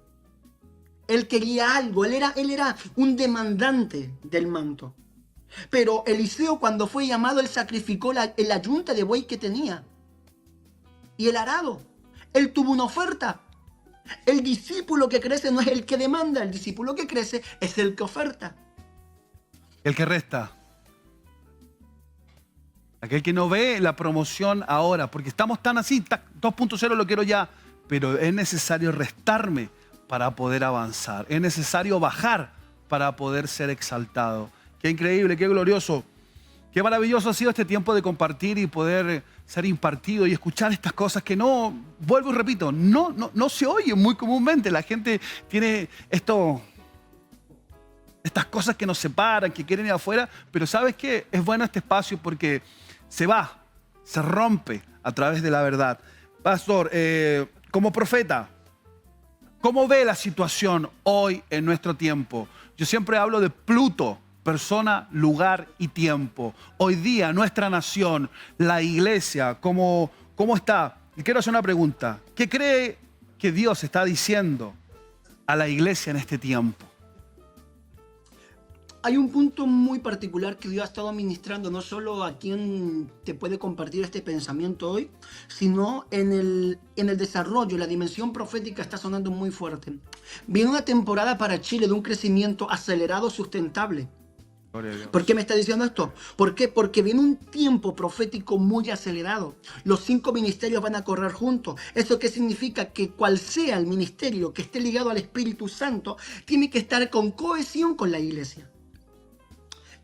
Él quería algo, él era un demandante del manto. Pero Eliseo, cuando fue llamado, él sacrificó la yunta de buey que tenía y el arado. Él tuvo una oferta. El discípulo que crece no es el que demanda, el discípulo que crece es el que oferta. El que resta. Aquel que no ve la promoción ahora, porque estamos tan así, 2.0 lo quiero ya, pero es necesario restarme para poder avanzar. Es necesario bajar para poder ser exaltado. Qué increíble, qué glorioso. Qué maravilloso ha sido este tiempo de compartir y poder ser impartido y escuchar estas cosas que no, vuelvo y repito, no se oyen muy comúnmente. La gente tiene estas cosas que nos separan, que quieren ir afuera, pero ¿sabes qué? Es bueno este espacio porque se rompe a través de la verdad. Pastor, como profeta, ¿cómo ve la situación hoy en nuestro tiempo? Yo siempre hablo de Pluto persona, lugar y tiempo. Hoy día, nuestra nación, la iglesia, ¿cómo está? Y quiero hacer una pregunta. ¿Qué cree que Dios está diciendo a la iglesia en este tiempo? Hay un punto muy particular que Dios ha estado ministrando, no solo a quien te puede compartir este pensamiento hoy, sino en el desarrollo, la dimensión profética está sonando muy fuerte. Viene una temporada para Chile de un crecimiento acelerado, sustentable. ¿Por qué me está diciendo esto? ¿Por qué? Porque viene un tiempo profético muy acelerado. Los 5 ministerios van a correr juntos. ¿Eso qué significa? Que cual sea el ministerio que esté ligado al Espíritu Santo, tiene que estar con cohesión con la iglesia.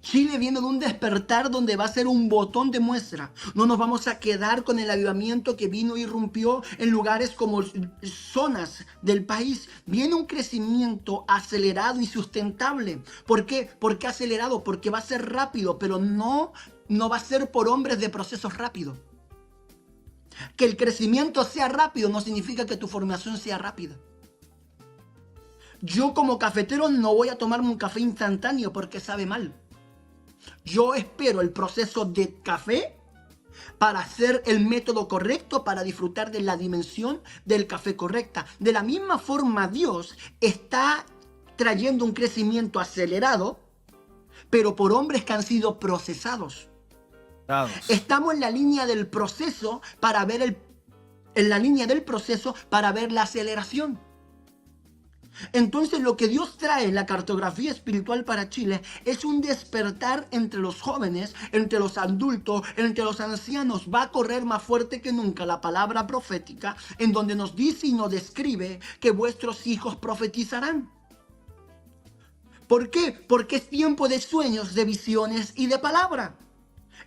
Chile viene de un despertar donde va a ser un botón de muestra. No nos vamos a quedar con el avivamiento que vino y irrumpió en lugares como zonas del país. Viene un crecimiento acelerado y sustentable. ¿Por qué? ¿Por qué acelerado? Porque va a ser rápido, pero no va a ser por hombres de procesos rápidos. Que el crecimiento sea rápido no significa que tu formación sea rápida. Yo como cafetero no voy a tomarme un café instantáneo porque sabe mal. Yo espero el proceso de café para hacer el método correcto, para disfrutar de la dimensión del café correcta. De la misma forma, Dios está trayendo un crecimiento acelerado, pero por hombres que han sido procesados. Estamos en la línea del proceso para ver la aceleración. Entonces lo que Dios trae en la cartografía espiritual para Chile es un despertar entre los jóvenes, entre los adultos, entre los ancianos. Va a correr más fuerte que nunca la palabra profética, en donde nos dice y nos describe que vuestros hijos profetizarán. ¿Por qué? Porque es tiempo de sueños, de visiones y de palabra.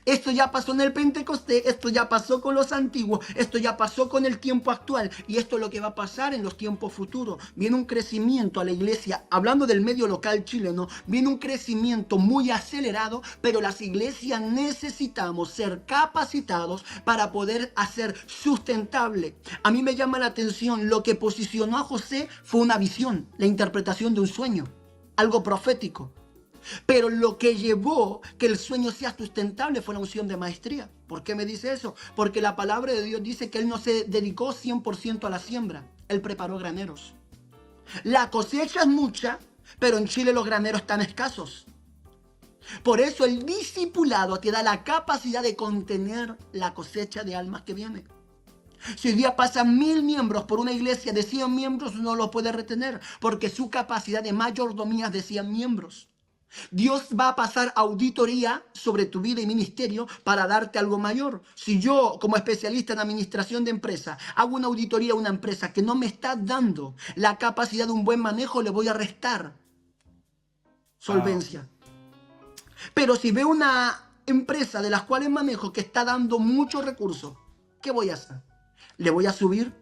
Esto ya pasó en el Pentecostés, esto ya pasó con los antiguos, esto ya pasó con el tiempo actual y esto es lo que va a pasar en los tiempos futuros. Viene un crecimiento a la iglesia, hablando del medio local chileno, viene un crecimiento muy acelerado, pero las iglesias necesitamos ser capacitados para poder hacer sustentable. A mí me llama la atención, lo que posicionó a José fue una visión, la interpretación de un sueño, algo profético. Pero lo que llevó que el sueño sea sustentable fue la unción de maestría. ¿Por qué me dice eso? Porque la palabra de Dios dice que Él no se dedicó 100% a la siembra. Él preparó graneros. La cosecha es mucha, pero en Chile los graneros están escasos. Por eso el discipulado te da la capacidad de contener la cosecha de almas que viene. Si hoy día pasan 1000 miembros por una iglesia de 100 miembros, no lo puede retener, porque su capacidad de mayordomía es de 100 miembros. Dios va a pasar auditoría sobre tu vida y ministerio para darte algo mayor. Si yo, como especialista en administración de empresas, hago una auditoría a una empresa que no me está dando la capacidad de un buen manejo, le voy a restar solvencia. Pero si veo una empresa de las cuales manejo que está dando muchos recursos, ¿qué voy a hacer? Le voy a subir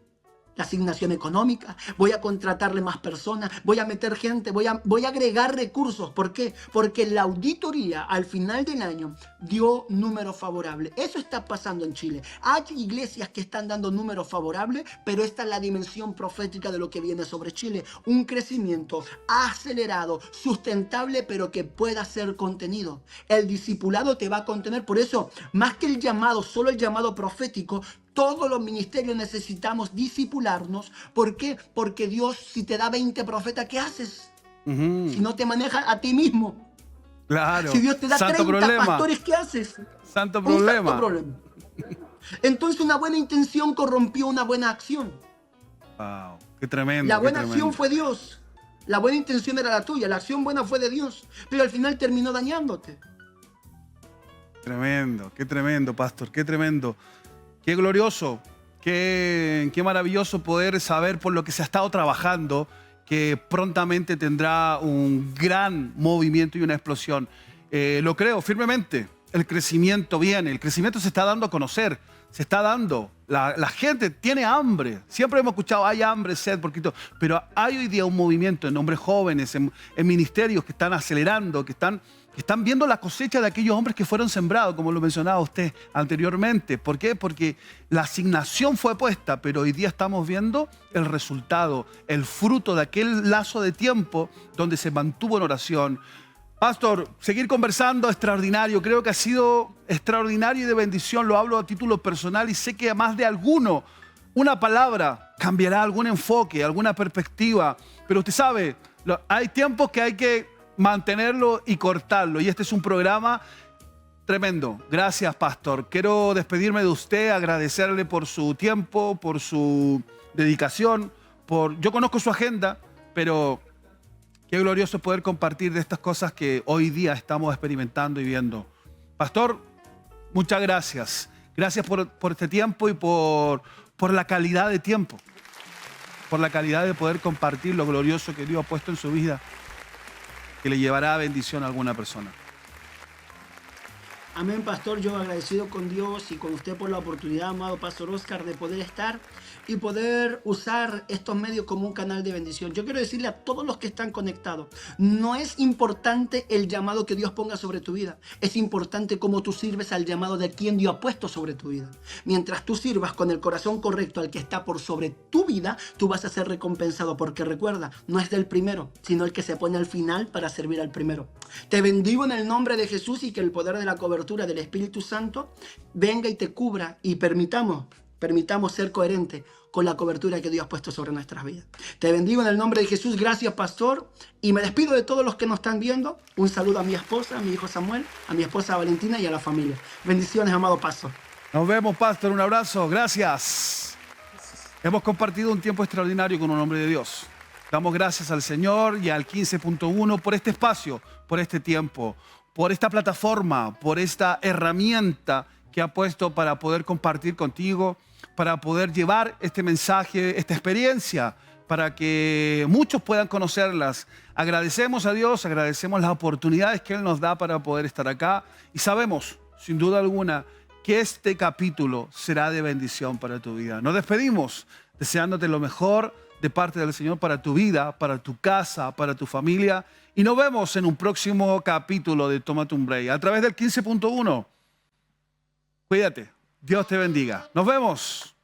la asignación económica, voy a contratarle más personas, voy a meter gente, voy a agregar recursos. ¿Por qué? Porque la auditoría al final del año dio números favorables. Eso está pasando en Chile. Hay iglesias que están dando números favorables, pero esta es la dimensión profética de lo que viene sobre Chile. Un crecimiento acelerado, sustentable, pero que pueda ser contenido. El discipulado te va a contener. Por eso, más que el llamado, solo el llamado profético, todos los ministerios necesitamos discipularnos. ¿Por qué? Porque Dios, si te da 20 profetas, ¿qué haces? Si no te manejas a ti mismo. Claro. Si Dios te da Santo 30 problema. pastores, ¿qué haces? Santo Un problema. santo problema. Entonces una buena intención corrompió una buena acción. Wow, qué tremendo. La qué buena tremendo. acción fue Dios. La buena intención era la tuya. La acción buena fue de Dios. Pero al final terminó dañándote. Qué tremendo, pastor, qué tremendo. Qué glorioso, qué maravilloso poder saber por lo que se ha estado trabajando, que prontamente tendrá un gran movimiento y una explosión. Lo creo firmemente. El crecimiento viene, el crecimiento se está dando a conocer, se está dando. La gente tiene hambre. Siempre hemos escuchado, hay hambre, sed, poquito. Pero hay hoy día un movimiento en hombres jóvenes, en ministerios que están acelerando, que están viendo la cosecha de aquellos hombres que fueron sembrados, como lo mencionaba usted anteriormente. ¿Por qué? Porque la asignación fue puesta, pero hoy día estamos viendo el resultado, el fruto de aquel lazo de tiempo donde se mantuvo en oración. Pastor, seguir conversando, extraordinario. Creo que ha sido extraordinario y de bendición. Lo hablo a título personal y sé que a más de alguno, una palabra cambiará algún enfoque, alguna perspectiva. Pero usted sabe, hay tiempos que hay que mantenerlo y cortarlo. Y este es un programa tremendo. Gracias, Pastor. Quiero despedirme de usted, agradecerle por su tiempo, por su dedicación. Yo conozco su agenda, pero qué glorioso poder compartir de estas cosas que hoy día estamos experimentando y viendo. Pastor, muchas gracias. Gracias por este tiempo y por la calidad de tiempo. Por la calidad de poder compartir lo glorioso que Dios ha puesto en su vida, que le llevará bendición a alguna persona. Amén, pastor. Yo agradecido con Dios y con usted por la oportunidad, amado pastor Oscar, de poder estar y poder usar estos medios como un canal de bendición. Yo quiero decirle a todos los que están conectados, no es importante el llamado que Dios ponga sobre tu vida. Es importante cómo tú sirves al llamado de quien Dios ha puesto sobre tu vida. Mientras tú sirvas con el corazón correcto al que está por sobre tu vida, tú vas a ser recompensado, porque recuerda, no es del primero, sino el que se pone al final para servir al primero. Te bendigo en el nombre de Jesús y que el poder de la cobertura del Espíritu Santo venga y te cubra y permitamos ser coherentes con la cobertura que Dios ha puesto sobre nuestras vidas. Te bendigo en el nombre de Jesús. Gracias, pastor. Y me despido de todos los que nos están viendo. Un saludo a mi esposa, a mi hijo Samuel, a mi esposa Valentina y a la familia. Bendiciones, amado pastor. Nos vemos, pastor. Un abrazo. Gracias. Hemos compartido un tiempo extraordinario con un hombre de Dios. Damos gracias al Señor y al 15.1 por este espacio, por este tiempo, por esta plataforma, por esta herramienta que ha puesto para poder compartir contigo, para poder llevar este mensaje, esta experiencia, para que muchos puedan conocerlas. Agradecemos a Dios, agradecemos las oportunidades que Él nos da para poder estar acá y sabemos, sin duda alguna, que este capítulo será de bendición para tu vida. Nos despedimos deseándote lo mejor de parte del Señor para tu vida, para tu casa, para tu familia. Y nos vemos en un próximo capítulo de Tómate un Break a través del 15.1. Cuídate. Dios te bendiga. Nos vemos.